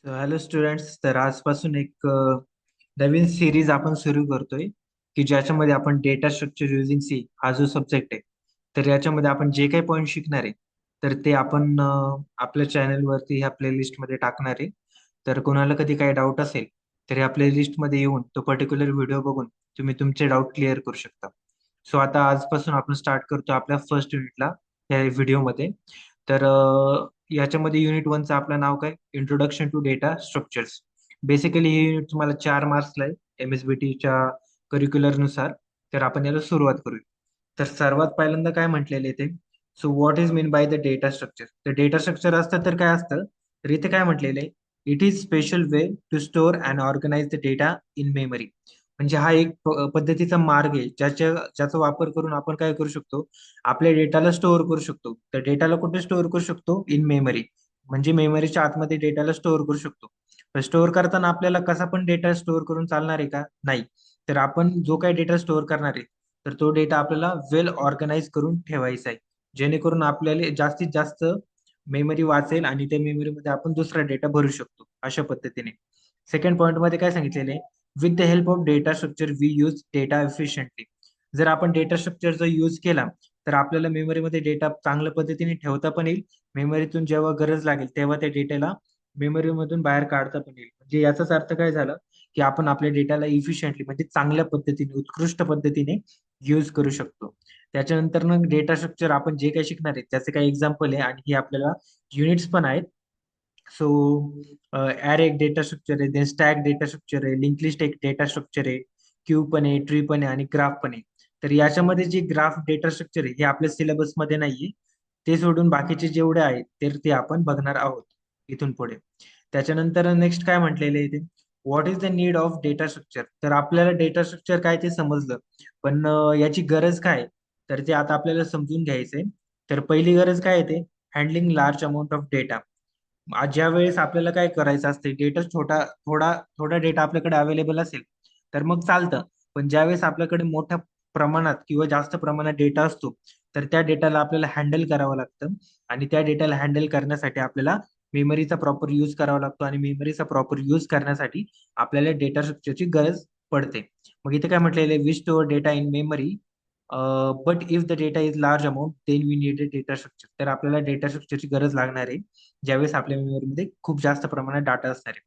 Hello students, तर आजपासून एक नवीन सिरीज आपण सुरू करतोय की ज्याच्यामध्ये आपण डेटा स्ट्रक्चर युजिंग सी हा जो सब्जेक्ट आहे. तर याच्यामध्ये आपण जे काही पॉईंट शिकणार आहे तर ते आपण आपल्या चॅनलवरती ह्या प्लेलिस्टमध्ये टाकणार आहे. तर कोणाला कधी काही डाऊट असेल तर ह्या प्लेलिस्टमध्ये येऊन तो पर्टिक्युलर व्हिडिओ बघून तुम्ही तुमचे डाऊट क्लिअर करू शकता. सो आता आजपासून आपण स्टार्ट करतो आपल्या फर्स्ट युनिटला या व्हिडिओमध्ये. तर याच्यामध्ये युनिट वनचं आपलं नाव काय, introduction to data structures. Basically हे युनिट तुम्हाला 4 मार्क्सला आहे MSBTच्या करिक्युलरनुसार. तर आपण याला सुरुवात करूया. तर सर्वात पहिल्यांदा काय म्हटलेलं आहे ते, so what is mean by the data structure. तर डेटा स्ट्रक्चर असतं तर काय असतं, तर इथे काय म्हटलेलं आहे, it is special way to store and organise the data in memory. म्हणजे हा एक पद्धतीचा मार्ग आहे ज्याचा वापर करून आपण काय करू शकतो, आपल्या डेटाला स्टोअर करू शकतो. तर डेटाला कुठे स्टोअर करू शकतो, इन मेमरी. म्हणजे मेमरीच्या आतमध्ये डेटाला स्टोअर करू शकतो. पण स्टोअर करताना आपल्याला कसा पण डेटा स्टोअर करून चालणार आहे का, नाही. तर आपण जो काही डेटा स्टोअर करणार आहे तर तो डेटा आपल्याला वेल ऑर्गनाइज करून ठेवायचा आहे, जेणेकरून आपल्याला जास्तीत जास्त मेमरी वाचेल आणि त्या मेमरीमध्ये आपण दुसरा डेटा भरू शकतो अशा पद्धतीने. सेकंड पॉईंट मध्ये काय सांगितलेलं आहे, with the help of data structure we use data efficiently. जर आपण डेटा स्ट्रक्चरचा यूज केला तर आपल्याला मेमरीमध्ये डेटा चांगल्या पद्धतीने ठेवता पण येईल. मेमरीतून जेव्हा गरज लागेल तेव्हा त्या डेटाला मेमरीमधून बाहेर काढता पण येईल. म्हणजे याचाच अर्थ काय झाला, की आपण आपल्या डेटाला इफिशियंटली म्हणजे चांगल्या पद्धतीने, उत्कृष्ट पद्धतीने यूज करू शकतो. त्याच्यानंतर मग डेटा स्ट्रक्चर आपण जे काही शिकणार आहे त्याचे काही एक्झाम्पल आहे आणि हे आपल्याला युनिट्स पण आहेत. सो ऍरे एक डेटा स्ट्रक्चर आहे, देन स्टॅक डेटा स्ट्रक्चर आहे, लिंक लिस्ट एक डेटा स्ट्रक्चर आहे, क्यू पण आहे, ट्री पण आहे आणि ग्राफ पण आहे. तर याच्यामध्ये जे ग्राफ डेटा स्ट्रक्चर आहे हे आपल्या सिलेबसमध्ये नाहीये. ते सोडून बाकीचे जेवढे आहेत तर ते आपण बघणार आहोत इथून पुढे. त्याच्यानंतर नेक्स्ट काय म्हटलेलं आहे ते, what is the need of data structure. तर आपल्याला डेटा स्ट्रक्चर काय ते समजलं, पण याची गरज काय, तर ते आता आपल्याला समजून घ्यायचंय. तर पहिली गरज काय येते, handling large amount of data. ज्या वेळेस आपल्याला काय करायचं असते, डेटा थोडा थोडा डेटा आपल्याकडे अवेलेबल असेल तर मग चालतं. पण ज्यावेळेस आपल्याकडे मोठ्या प्रमाणात किंवा जास्त प्रमाणात डेटा असतो तर त्या डेटाला आपल्याला हँडल करावं लागतं. आणि त्या डेटाला हँडल करण्यासाठी आपल्याला मेमरीचा प्रॉपर यूज करावा लागतो आणि मेमरीचा प्रॉपर यूज करण्यासाठी आपल्याला डेटा स्ट्रक्चरची गरज पडते. मग इथे काय म्हटलेलं आहे, we store data in memory but if the data is large amount then we need data structure. तर आपल्याला डेटा स्ट्रक्चरची गरज लागणार आहे ज्यावेळेस आपल्या मेमरीमध्ये खूप जास्त प्रमाणात डाटा असणार आहे.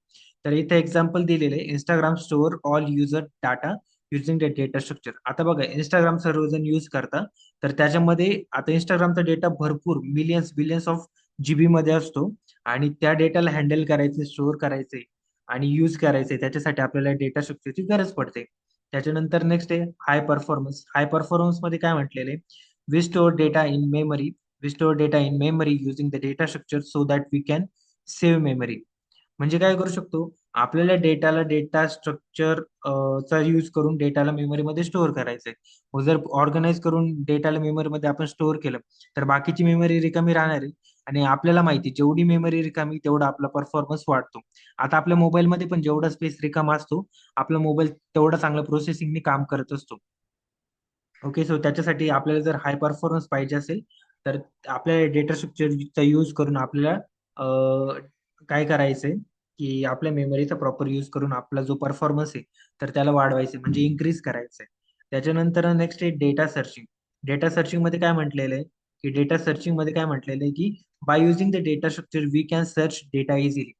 तर इथे एक्झाम्पल दिलेलं आहे, Instagram store all user data using the data structure. आता बघा, इंस्टाग्राम सर्वजण यूज करतात. तर त्याच्यामध्ये आता इंस्टाग्रामचा डेटा भरपूर मिलियन्स बिलियन्स ऑफ जीबी मध्ये असतो. आणि त्या डेटाला हँडल करायचे, स्टोअर करायचे आणि यूज करायचे, त्याच्यासाठी आपल्याला डेटा स्ट्रक्चरची गरज पडते. त्याच्यानंतर नेक्स्ट आहे हाय परफॉर्मन्स. हाय परफॉर्मन्स मध्ये काय म्हटलेले, we store data in memory. We store data in memory using the data structure so that we can save memory. म्हणजे काय करू शकतो, आपल्याला डेटाला डेटा स्ट्रक्चर चा यूज करून डेटाला मेमरीमध्ये स्टोअर करायचंय. मग जर ऑर्गनाइज करून डेटाला मेमरीमध्ये आपण स्टोअर केलं तर बाकीची मेमरी रिकामी राहणार आहे. आणि आपल्याला माहिती जेवढी मेमरी रिकामी तेवढा आपला परफॉर्मन्स वाढतो. आता आपल्या मोबाईलमध्ये पण जेवढा स्पेस रिकामा असतो, आपला मोबाईल तेवढा चांगल्या प्रोसेसिंगने काम करत असतो. ओके, सो त्याच्यासाठी आपल्याला जर हाय परफॉर्मन्स पाहिजे असेल तर आपल्या डेटा स्ट्रक्चरचा यूज करून आपल्याला काय करायचंय, की आपल्या मेमरीचा प्रॉपर यूज करून आपला जो परफॉर्मन्स आहे तर त्याला वाढवायचे म्हणजे इन्क्रीज करायचंय. त्याच्यानंतर नेक्स्ट आहे डेटा सर्चिंग. डेटा सर्चिंग मध्ये काय म्हटलेलं आहे, की डेटा सर्चिंग मध्ये काय म्हटलेलं आहे, की by using the data structure we can search data easily.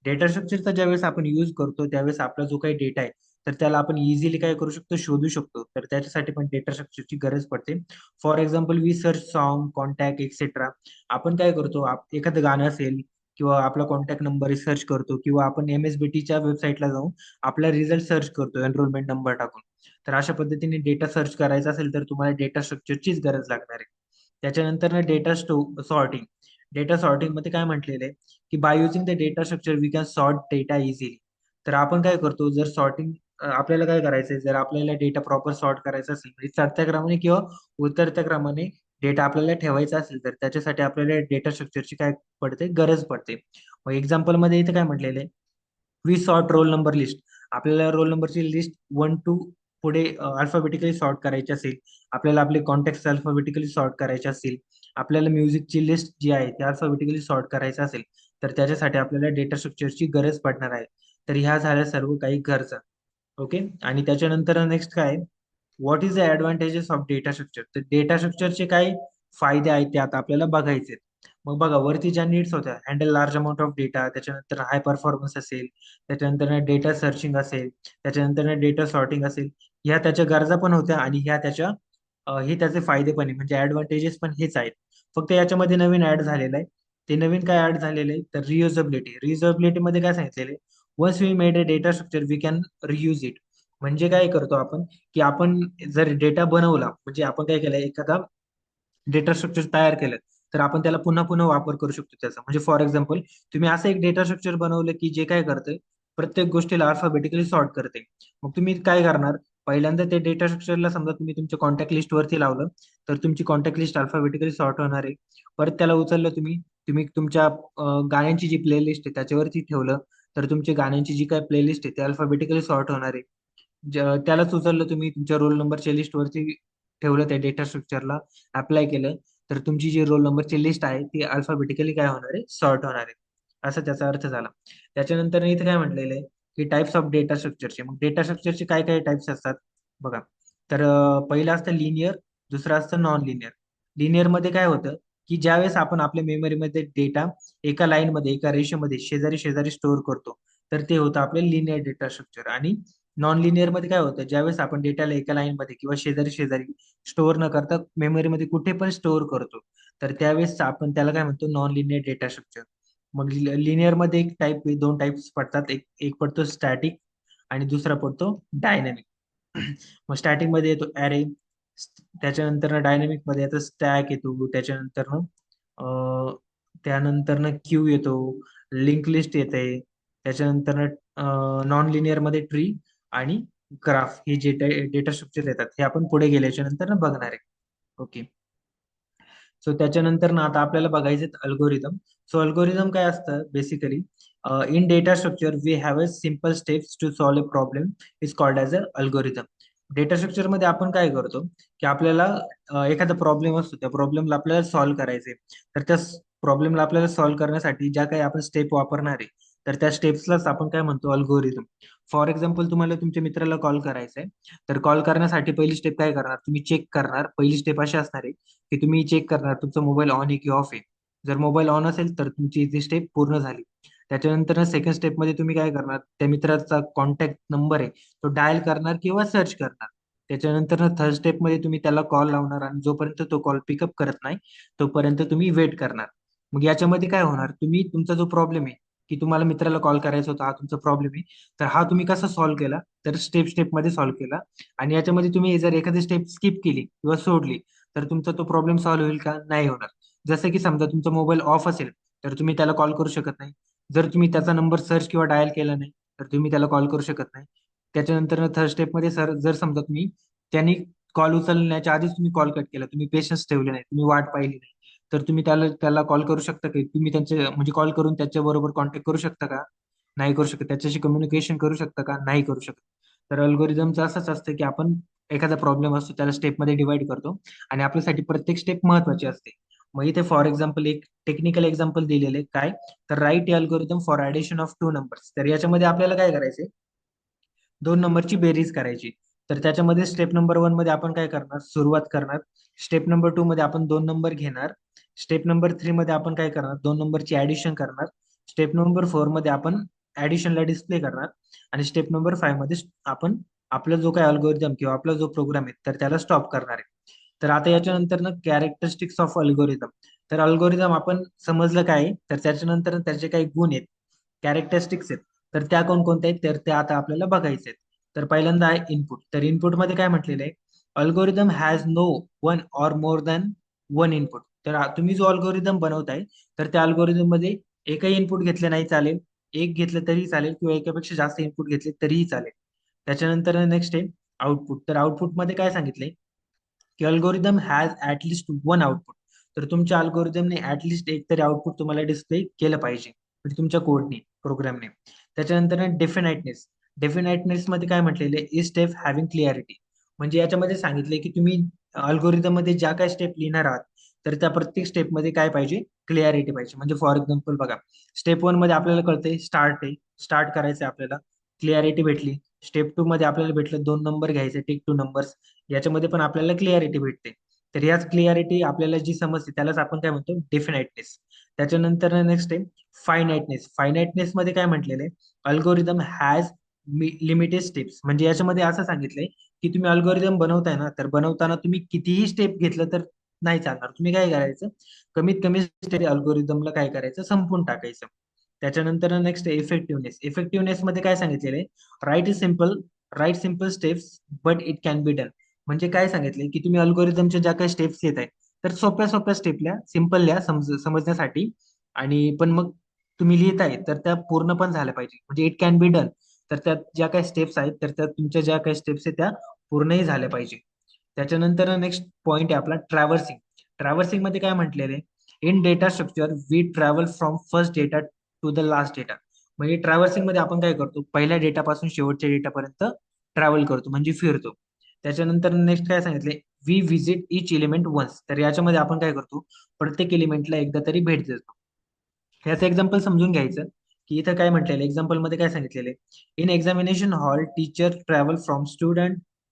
Data स्ट्रक्चरचा ज्यावेळेस आपण यूज करतो त्यावेळेस आपला जो काही डेटा आहे तर त्याला आपण इझिली काय करू शकतो, शोधू शकतो. तर त्याच्यासाठी पण डेटा स्ट्रक्चरची गरज पडते. For example we search song, contact etcetera. आपण काय करतो, एखादं गाणं असेल किंवा आपला कॉन्टॅक्ट नंबर सर्च करतो किंवा आपण MSBTच्या वेबसाईटला जाऊन आपला रिझल्ट सर्च करतो एनरोलमेंट नंबर टाकून. तर अशा पद्धतीने डेटा सर्च करायचा असेल तर तुम्हाला डेटा स्ट्रक्चरचीच गरज लागणार आहे. त्याच्यानंतर डेटा सॉर्टिंग. डेटा सॉर्टिंग मध्ये काय म्हटलेलं आहे, की by using the data structure we can sort data easily. तर आपण काय करतो, जर सॉर्टिंग आपल्याला काय करायचंय, जर आपल्याला डेटा प्रॉपर सॉर्ट करायचा असेल म्हणजे चढत्या क्रमाने किंवा उतरत्या क्रमाने डेटा आपल्याला ठेवायचा असेल तर त्याच्यासाठी आपल्याला डेटा स्ट्रक्चरची काय पडते, गरज पडते. मग एक्झाम्पल मध्ये इथे काय म्हटलेलं आहे, we sort roll number list. आपल्याला रोल नंबरची लिस्ट 1 to पुढे अल्फाबेटिकली सॉर्ट करायची असेल, आपल्याला आपले कॉन्टॅक्ट अल्फाबेटिकली सॉर्ट करायचे असतील, आपल्याला म्युझिकची लिस्ट जी आहे ती अल्फाबेटिकली सॉर्ट करायचं असेल तर त्याच्यासाठी आपल्याला डेटा स्ट्रक्चरची गरज पडणार आहे. तर ह्या झाल्या सर्व काही गरजा. ओके. आणि त्याच्यानंतर नेक्स्ट काय, what is the advantages of data structure. तर डेटा स्ट्रक्चरचे काय फायदे आहेत ते आता आपल्याला बघायचे. मग बघा, वरती ज्या नीड्स होत्या, handle large amount of data, त्याच्यानंतर हाय परफॉर्मन्स असेल, त्याच्यानंतर डेटा सर्चिंग असेल, त्याच्यानंतर डेटा सॉर्टिंग असेल, ह्या त्याच्या गरजा पण होत्या आणि ह्या त्याच्या हे त्याचे फायदे पण आहे, म्हणजे ऍडव्हान्टेजेस पण हेच आहेत. फक्त याच्यामध्ये नवीन ऍड झालेलं आहे. ते नवीन काय ऍड झालेलं आहे तर रियुजेबिलिटी. रियुजेबिलिटी मध्ये काय सांगितलेलं आहे, once we made a data structure we can reuse it. म्हणजे काय करतो आपण, की आपण जर डेटा बनवला, म्हणजे आपण काय केलं, एखादा डेटा स्ट्रक्चर तयार केलं, तर आपण त्याला पुन्हा पुन्हा वापर करू शकतो त्याचा. म्हणजे फॉर एक्झाम्पल, तुम्ही असं एक डेटा स्ट्रक्चर बनवलं की जे काय करते, प्रत्येक गोष्टीला अल्फाबेटिकली सॉर्ट करते. मग तुम्ही काय करणार, पहिल्यांदा ते डेटा स्ट्रक्चरला समजा तुम्ही तुमच्या कॉन्टॅक्ट लिस्ट वरती लावलं, तर तुमची कॉन्टॅक्ट लिस्ट अल्फाबेटिकली सॉर्ट होणार आहे. परत त्याला उचललं तुम्ही, तुम्ही तुमच्या गाण्यांची जी प्लेलिस्ट आहे त्याच्यावरती ठेवलं, तर तुमची गाण्यांची जी काय प्लेलिस्ट आहे ती अल्फाबेटिकली सॉर्ट होणार आहे. त्यालाच उचललं तुम्ही, तुमच्या रोल नंबरच्या लिस्टवरती ठेवलं, त्या डेटा स्ट्रक्चरला अप्लाय केलं, तर तुमची जी रोल नंबरची लिस्ट आहे ती अल्फाबेटिकली काय होणार आहे, सॉर्ट होणार आहे. असं त्याचा अर्थ झाला. त्याच्यानंतर इथे काय म्हटलेलं आहे, की टाइप्स ऑफ डेटा स्ट्रक्चरचे. मग डेटा स्ट्रक्चरचे काय काय टाइप्स असतात बघा. तर पहिलं असतं लिनियर, दुसरं असतं नॉन लिनियर. लिनियर मध्ये काय होतं, की ज्यावेळेस आपण आपल्या मेमरीमध्ये डेटा एका लाईनमध्ये, एका रेषेमध्ये शेजारी शेजारी स्टोअर करतो, तर ते होतं आपलं लिनियर डेटा स्ट्रक्चर. आणि नॉन लिनियर मध्ये काय होतं, ज्यावेळेस आपण डेटाला एका लाईन मध्ये किंवा शेजारी शेजारी स्टोअर न करता मेमरीमध्ये कुठे पण स्टोअर करतो, तर त्यावेळेस आपण त्याला काय म्हणतो, नॉन लिनियर डेटा स्ट्रक्चर. मग लिनियर मध्ये एक टाईप, दोन टाइप्स पडतात, एक एक पडतो स्टॅटिक आणि दुसरा पडतो डायनॅमिक. मग स्टॅटिक मध्ये येतो ऍरे, त्याच्यानंतर डायनॅमिक मध्ये येतो स्टॅक येतो, त्याच्यानंतर त्यानंतर क्यू येतो, लिंक लिस्ट येते, त्याच्यानंतर नॉन लिनियर मध्ये ट्री आणि ग्राफ, हे जे डेटा स्ट्रक्चर येतात हे आपण पुढे गेल्याच्या नंतर बघणार आहे. ओके. सो त्याच्यानंतर ना आता आपल्याला बघायचे अल्गोरिदम. सो अल्गोरिदम काय असतं basically, in data structure we have a simple steps to solve a problem is called as a algorithm. Data structure मध्ये आपण काय करतो, की आपल्याला एखादा प्रॉब्लेम असतो, त्या प्रॉब्लेमला आपल्याला सॉल्व्ह करायचे. तर त्या प्रॉब्लेमला आपल्याला सॉल्व्ह करण्यासाठी ज्या काही आपण स्टेप वापरणार आहे, तर त्या स्टेप्सलाच आपण काय म्हणतो, अल्गोरिदम. फॉर एक्झाम्पल, तुम्हाला तुमच्या मित्राला कॉल करायचा आहे, तर कॉल करण्यासाठी पहिली स्टेप काय करणार, तुम्ही चेक करणार. पहिली स्टेप अशी असणार आहे की तुम्ही चेक करणार तुमचा मोबाईल ऑन आहे की ऑफ आहे. जर मोबाईल ऑन असेल तर तुमची ती स्टेप पूर्ण झाली. त्याच्यानंतर सेकंड स्टेप मध्ये तुम्ही काय करणार, त्या मित्राचा कॉन्टॅक्ट नंबर आहे तो डायल करणार किंवा सर्च करणार. त्याच्यानंतर थर्ड स्टेप मध्ये तुम्ही त्याला कॉल लावणार आणि जोपर्यंत तो कॉल पिकअप करत नाही तोपर्यंत तुम्ही वेट करणार. मग याच्यामध्ये काय होणार, तुम्ही तुमचा जो प्रॉब्लेम आहे, की तुम्हाला मित्राला कॉल करायचा होता, हा तुमचा प्रॉब्लेम आहे, तर हा तुम्ही कसा सॉल्व्ह केला, तर स्टेप स्टेप मध्ये सॉल्व्ह केला. आणि याच्यामध्ये तुम्ही जर एखादी स्टेप स्किप केली किंवा सोडली, तर तुमचा तो प्रॉब्लेम सॉल्व्ह होईल का, नाही होणार. जसं की समजा तुमचा मोबाईल ऑफ असेल, तर तुम्ही त्याला कॉल करू शकत नाही. जर तुम्ही त्याचा नंबर सर्च किंवा डायल केला नाही, तर तुम्ही त्याला कॉल करू शकत नाही. त्याच्यानंतर थर्ड स्टेपमध्ये सर, जर समजा तुम्ही त्यांनी कॉल उचलण्याच्या आधीच तुम्ही कॉल कट केला, तुम्ही पेशन्स ठेवले नाही, तुम्ही वाट पाहिली नाही, तर तुम्ही त्याला त्याला कॉल करू शकता का, तुम्ही त्यांचे म्हणजे कॉल करून त्याच्या बरोबर कॉन्टॅक्ट करू शकता का, नाही करू शकत. त्याच्याशी कम्युनिकेशन करू शकता का, नाही करू शकत. तर अल्गोरिदमचं असंच असतं की आपण एखादा प्रॉब्लेम असतो त्याला स्टेपमध्ये डिवाइड करतो आणि आपल्यासाठी प्रत्येक स्टेप महत्वाची असते. मग इथे फॉर एक्झाम्पल एक टेक्निकल एक्झाम्पल दिलेलं आहे काय, तर write algorithm for addition of two numbers. तर याच्यामध्ये आपल्याला काय करायचंय, दोन नंबरची बेरीज करायची. तर त्याच्यामध्ये स्टेप नंबर वन मध्ये आपण काय करणार, सुरुवात करणार. स्टेप नंबर टू मध्ये आपण दोन नंबर घेणार. स्टेप नंबर थ्री मध्ये आपण काय करणार, दोन नंबरची ऍडिशन करणार. स्टेप नंबर फोर मध्ये आपण ऍडिशनला डिस्प्ले करणार. आणि स्टेप नंबर फाईव्ह मध्ये आपण आपला जो काय अल्गोरिदम किंवा आपला जो प्रोग्राम आहे तर त्याला स्टॉप करणार आहे. तर आता याच्यानंतर ना कॅरेक्टरिस्टिक्स ऑफ अल्गोरिदम. तर अल्गोरिदम आपण समजलं काय आहे, तर त्याच्यानंतर त्याचे काही गुण आहेत, कॅरेक्टरिस्टिक्स आहेत. तर त्या कोणकोणत्या आहेत, तर त्या आता आपल्याला बघायचे आहेत. तर पहिल्यांदा आहे इनपुट. तर इनपुट मध्ये काय म्हटलेलं आहे, algorithm has no one or more than one input. तर तुम्ही जो अल्गोरिदम बनवताय, तर त्या अल्गोरिदम मध्ये एकही इनपुट घेतले नाही चालेल, एक घेतलं तरी चालेल किंवा एकापेक्षा जास्त इनपुट घेतले तरीही चालेल. त्याच्यानंतर नेक्स्ट आहे आउटपुट. तर आउटपुट मध्ये काय सांगितलंय, की algorithm has at least one output. तर तुमच्या अल्गोरिदमने ऍटलिस्ट एक तरी आउटपुट तुम्हाला डिस्प्ले केलं पाहिजे, म्हणजे तुमच्या कोडने, प्रोग्रामने. त्याच्यानंतर डेफिनाइटनेस. डेफिनाइटनेस मध्ये काय म्हटलेले, इज स्टेप हॅव्हिंग क्लिअरिटी. म्हणजे याच्यामध्ये सांगितले की तुम्ही अल्गोरिदम मध्ये ज्या काय स्टेप लिहिणार आहात, तर त्या प्रत्येक स्टेपमध्ये काय पाहिजे, क्लिअरिटी पाहिजे. म्हणजे फॉर एक्झाम्पल बघा, स्टेप 1 मध्ये आपल्याला कळतंय स्टार्ट आहे, स्टार्ट करायचं आपल्याला, क्लिअरिटी भेटली. स्टेप 2 मध्ये आपल्याला भेटलं 2 नंबर घ्यायचे, टिक 2 नंबर्स, याच्यामध्ये पण आपल्याला क्लिअरिटी भेटते. तर याच क्लिअरिटी आपल्याला जी समजते त्यालाच आपण काय म्हणतो, डेफिनाइटनेस. त्याच्यानंतर नेक्स्ट आहे फायनाइटनेस. फायनाइटनेस मध्ये काय म्हटलेलं आहे, अल्गोरिदम हॅज लिमिटेड स्टेप्स. म्हणजे याच्यामध्ये असं सांगितलंय की तुम्ही अल्गोरिदम बनवताय ना, तर बनवताना तुम्ही कितीही स्टेप घेतलं तर नाही चालणार. तुम्ही काय करायचं, कमीत कमी स्टेप अल्गोरिदमला काय करायचं, संपून टाकायचं. त्याच्यानंतर नेक्स्ट इफेक्टिव्हनेस. इफेक्टिव्हनेस मध्ये काय सांगितलेलं आहे, write simple steps but it can be done. म्हणजे काय सांगितले की तुम्ही अल्गोरिदमच्या ज्या काही स्टेप्स येत आहे, तर सोप्या सोप्या स्टेप लिहा, सिम्पल लिहा समजण्यासाठी. आणि पण मग तुम्ही लिहिताय तर त्या पूर्ण पण झाल्या पाहिजे, म्हणजे इट कॅन बी डन. तर त्यात ज्या काही स्टेप्स आहेत, तर त्या तुमच्या ज्या काही स्टेप्स आहेत त्या पूर्णही झाल्या पाहिजे. त्याच्यानंतर नेक्स्ट पॉइंट आहे आपला ट्रॅव्हर्सिंग. ट्रॅव्हर्सिंग मध्ये काय म्हटलेलं आहे, in data structure we travel from first data to the last data. म्हणजे ट्रॅव्हर्सिंग मध्ये आपण काय करतो, पहिल्या डेटापासून शेवटच्या डेटापर्यंत ट्रॅव्हल करतो, म्हणजे फिरतो. त्याच्यानंतर नेक्स्ट काय सांगितले, we visit each element once. तर याच्यामध्ये आपण काय करतो, प्रत्येक एलिमेंटला एकदा तरी भेट देतो. याचं एक्झाम्पल समजून घ्यायचं, की इथं काय म्हटलेलं एक्झाम्पल मध्ये काय सांगितलेलं आहे, in examination hall teacher travel from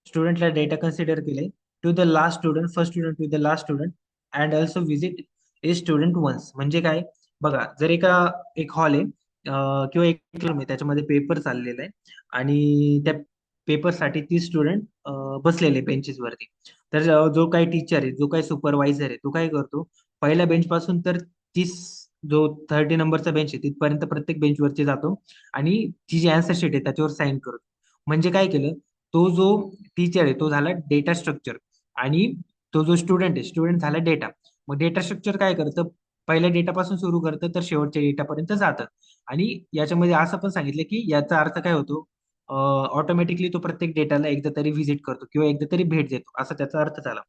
स्टुडंटला डेटा कन्सिडर केले to the last student, first student to the last student, and also visit a student once. म्हणजे काय, बघा जर एक हॉल आहे किंवा एक रूम आहे, त्याच्यामध्ये पेपर चाललेला आहे आणि त्या पेपरसाठी 30 स्टुडंट बसलेले बेंचेस वरती. तर जो काही टीचर आहे, जो काही सुपरवायझर आहे, तो काय करतो, पहिल्या बेंच पासून तर 30, जो 30 नंबरचा बेंच आहे तिथपर्यंत प्रत्येक बेंचवरती जातो आणि ती जी अँसर शीट आहे त्याच्यावर साईन करतो. म्हणजे काय केलं, तो जो टीचर आहे तो झाला डेटा स्ट्रक्चर, आणि तो जो स्टुडंट झाला डेटा. मग डेटा स्ट्रक्चर काय करतं, पहिल्या डेटापासून सुरू करतं तर शेवटच्या डेटापर्यंत जातं. आणि याच्यामध्ये असं पण सांगितलं की याचा अर्थ काय होतो, ऑटोमॅटिकली तो प्रत्येक डेटाला एकदा तरी व्हिजिट करतो किंवा एकदा तरी भेट देतो, असा त्याचा अर्थ झाला.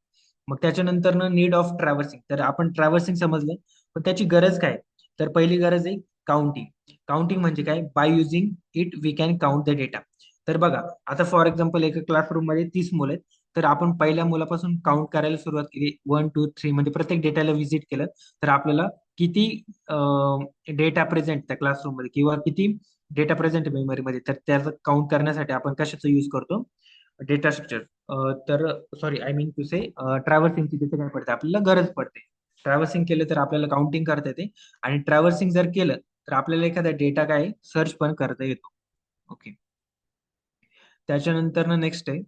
मग त्याच्यानंतर नीड ऑफ ट्रॅव्हर्सिंग. तर आपण ट्रॅव्हर्सिंग समजलं, पण त्याची गरज काय, तर पहिली गरज आहे काउंटिंग. काउंटिंग म्हणजे काय, by using it we can count the data. तर बघा, आता फॉर एक्झाम्पल एका क्लासरूम मध्ये 30 मुलं आहेत, तर आपण पहिल्या मुलापासून काउंट करायला सुरुवात केली, 1 2 3, म्हणजे प्रत्येक डेटाला व्हिजिट केलं, तर आपल्याला किती डेटा प्रेझेंट त्या क्लासरूम मध्ये किंवा किती डेटा प्रेझेंट मेमरीमध्ये, तर त्याचं काउंट करण्यासाठी आपण कशाचा यूज करतो, डेटा स्ट्रक्चर. तर सॉरी, आय मीन टू से ट्रॅव्हर्सिंगची तिथे काय पडते, आपल्याला गरज पडते. ट्रॅव्हर्सिंग केलं तर आपल्याला काउंटिंग करता येते, आणि ट्रॅव्हर्सिंग जर केलं तर आपल्याला एखादा डेटा काय सर्च पण करता येतो. ओके. त्याच्यानंतर नेक्स्ट आहे,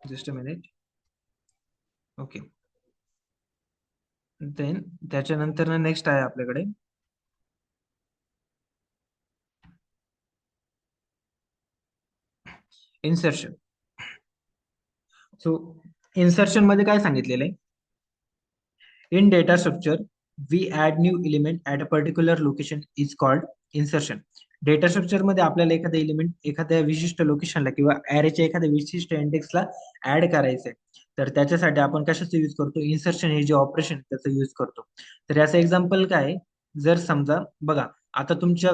just a minute. Okay. Then त्याच्यानंतर नेक्स्ट आहे आपल्याकडे इन्सर्शन. सो इन्सर्शन मध्ये काय सांगितलेलं आहे, in data structure we add new element at a particular location is called insertion. Data structure मध्ये आपल्याला एखादा एलिमेंट एखाद्या विशिष्ट लोकेशनला किंवा ॲरेच्या एखाद्या विशिष्ट इंडेक्सला ऍड करायचंय, तर त्याच्यासाठी आपण कशाचा यूज करतो, इन्सर्शन हे जे ऑपरेशन त्याचा यूज करतो. तर याचं एक्झाम्पल काय आहे, जर समजा बघा, आता तुमच्या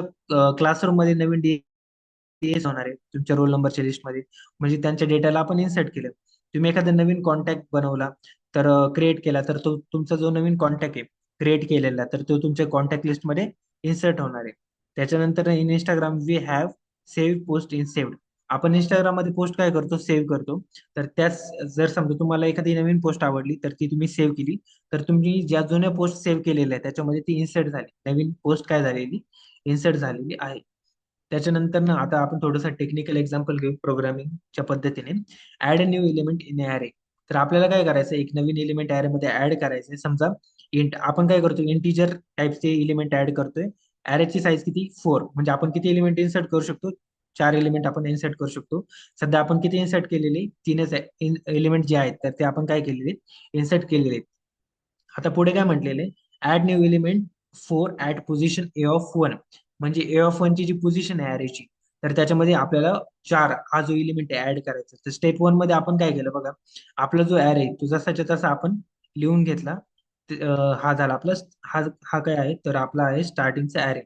क्लासरूम मध्ये नवीन डीएस होणार आहे तुमच्या रोल नंबरच्या लिस्टमध्ये, म्हणजे त्यांच्या डेटाला आपण इन्सर्ट केलं. तुम्ही एखादा नवीन कॉन्टॅक्ट बनवला, तर क्रिएट केला, तर तो तुमचा जो नवीन कॉन्टॅक्ट आहे क्रिएट केलेला, तर तो तुमच्या कॉन्टॅक्ट लिस्टमध्ये इन्सर्ट होणार आहे. त्याच्यानंतर in Instagram we have save post in saved. आपण इंस्टाग्राम मध्ये पोस्ट काय करतो, सेव्ह करतो. तर त्याच, जर समजा तुम्हाला एखादी नवीन पोस्ट आवडली तर ती तुम्ही सेव्ह केली, तर तुम्ही ज्या जुन्या पोस्ट सेव्ह केलेल्या आहेत त्याच्यामध्ये ती इन्सर्ट झाली, नवीन पोस्ट काय झालेली, इन्सर्ट झालेली आहे. त्याच्यानंतर ना आता आपण थोडंसं टेक्निकल एक्झाम्पल घेऊ प्रोग्रामिंगच्या पद्धतीने. Add a new element in array. तर आपल्याला काय करायचं, एक नवीन एलिमेंट ॲरे मध्ये ऍड करायचं. समजा इंट, आपण काय करतो, इंटीजर टाईपचे एलिमेंट ऍड करतोय. ॲरेची साईज किती, 4. म्हणजे आपण किती एलिमेंट इन्सर्ट करू शकतो, 4 एलिमेंट आपण इन्सर्ट करू शकतो. सध्या आपण किती इन्सर्ट केलेले, 3च एलिमेंट जे आहेत तर ते आपण काय केलेले, इन्सर्ट केलेले. आता पुढे काय म्हटलेले, add new element 4 at position A of 1. म्हणजे ए ऑफ 1 ची जी पोझिशन आहे ॲरेची, तर त्याच्यामध्ये आपल्याला 4 हा जो एलिमेंट ऍड करायचा. तर स्टेप 1 मध्ये आपण काय केलं बघा, आपला जो ॲरे तो जसाच्या तसा आपण लिहून घेतला. हा झाला आपला, हा हा काय आहे, तर आपला आहे स्टार्टिंगचा ॲरे.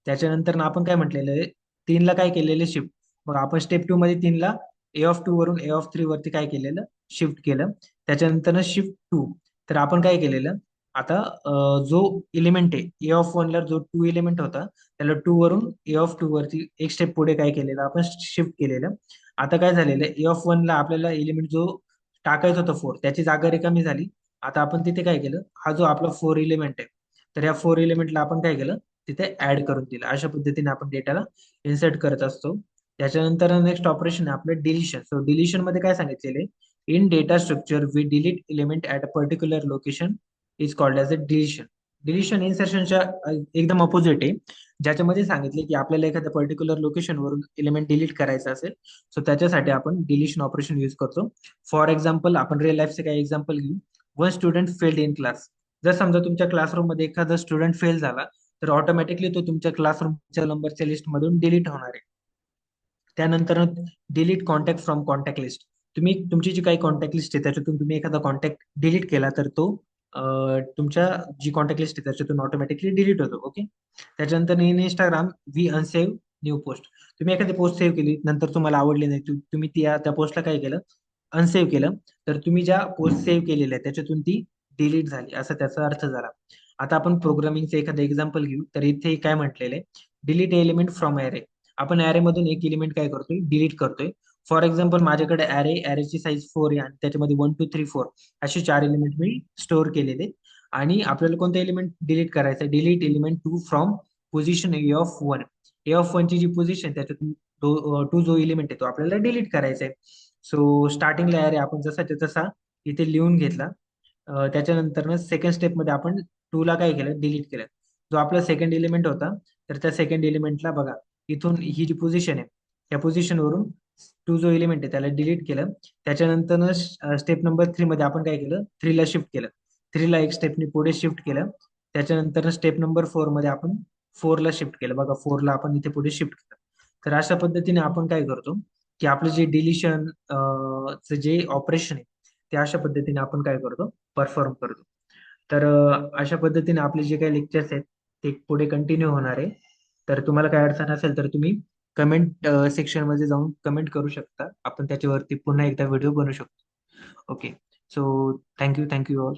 त्याच्यानंतर आपण काय म्हटलेलं आहे, 3 ला काय केलेलं शिफ्ट. मग आपण स्टेप 2 मध्ये 3 ला ए ऑफ 2 वरून ए ऑफ 3 वरती काय केलेलं, शिफ्ट केलं. त्याच्यानंतर शिफ्ट टू. तर आपण काय केलेलं, आता जो इलिमेंट आहे ए ऑफ वनला जो टू इलिमेंट होता, त्याला टू वरून ए ऑफ टू वरती एक स्टेप पुढे काय केलेलं आपण शिफ्ट केलेलं. आता काय झालेलं, ए ऑफ वनला आपल्याला एलिमेंट जो टाकायचा होता फोर, त्याची जागा रिकामी झाली. आता आपण तिथे काय केलं, हा जो आपला फोर इलिमेंट आहे, तर या फोर इलिमेंटला आपण काय केलं, तिथे ऍड करून दिलं. अशा पद्धतीने आपण डेटाला इन्सर्ट करत असतो. त्याच्यानंतर नेक्स्ट ऑपरेशन आहे आपलं डिलिशन. सो डिलिशन मध्ये काय सांगितलेलं आहे, in data structure we delete element at a particular location is called as a deletion. Deletion इन्सर्शनच्या एकदम अपोजिट आहे, ज्याच्यामध्ये सांगितले की आपल्याला एखाद्या पर्टिक्युलर लोकेशनवरून एलिमेंट डिलीट करायचा असेल, सो त्याच्यासाठी आपण डिलिशन ऑपरेशन यूज करतो. फॉर एक्झाम्पल आपण रिअल लाईफचे काही एक्झाम्पल घेऊ. One student failed in class. जर समजा तुमच्या क्लासरूम मध्ये एखादा स्टुडंट फेल झाला, तर ऑटोमॅटिकली तो तुमच्या क्लासरूमच्या नंबरच्या लिस्टमधून डिलीट होणार आहे. त्यानंतर delete contact from contact list. तुम्ही तुमची जी काही कॉन्टॅक्ट लिस्ट आहे त्याच्यातून तुम्ही एखादा कॉन्टॅक्ट डिलीट केला, तर तो तुमच्या जी कॉन्टॅक्ट लिस्ट आहे त्याच्यातून ऑटोमॅटिकली डिलीट होतो. ओके. त्याच्यानंतर in Instagram we unsave new post. तुम्ही एखादी पोस्ट सेव्ह केली, नंतर तुम्हाला आवडली नाही, तुम्ही त्या पोस्टला काय केलं, अनसेव्ह केलं, तर तुम्ही ज्या पोस्ट सेव्ह केलेल्या आहेत त्याच्यातून ती डिलीट झाली, असा त्याचा अर्थ झाला. आता आपण प्रोग्रामिंगचं एखादं एक्झाम्पल घेऊ. तर इथे काय म्हटलेलं आहे, डिलीट एलिमेंट फ्रॉम ॲरे. आपण ॲरे मधून एक एलिमेंट काय करतोय, डिलीट करतोय. फॉर एक्झाम्पल माझ्याकडे ॲरेची साईज 4 आहे आणि त्याच्यामध्ये 1 2 3 4 असे 4 एलिमेंट मी स्टोअर केलेले आहेत. आणि आपल्याला कोणतं एलिमेंट डिलीट करायचं, delete element two from position A of one. A of वनची जी पोझिशन त्याच्यातून टू जो एलिमेंट आहे तो आपल्याला डिलीट करायचा आहे. सो स्टार्टिंगला ॲरे आपण जसाच्या तसा इथे लिहून घेतला. त्याच्यानंतर सेकंड स्टेपमध्ये आपण टू ला काय केलं, डिलीट केलं. जो आपला सेकंड एलिमेंट होता, तर त्या सेकंड एलिमेंटला बघा, इथून ही जी पोझिशन आहे, त्या पोझिशनवरून टू जो एलिमेंट आहे त्याला डिलीट केलं. त्याच्यानंतर स्टेप नंबर 3 मध्ये आपण काय केलं, थ्रीला शिफ्ट केलं. थ्रीला एक स्टेपनी पुढे शिफ्ट केलं. त्याच्यानंतर स्टेप नंबर 4 मध्ये आपण फोरला शिफ्ट केलं. बघा, फोरला आपण इथे पुढे शिफ्ट केलं. तर अशा पद्धतीने आपण काय करतो, की आपलं जे डिलिशन जे ऑपरेशन आहे, ते अशा पद्धतीने आपण काय करतो, परफॉर्म करतो. तर अशा पद्धतीने आपले जे काही लेक्चर्स आहेत ते पुढे कंटिन्यू होणार आहे. तर तुम्हाला काय अडचण असेल तर तुम्ही कमेंट सेक्शन मध्ये जाऊन कमेंट करू शकता. आपण त्याच्यावरती पुन्हा एकदा व्हिडिओ बनवू शकतो. ओके. So thank you all.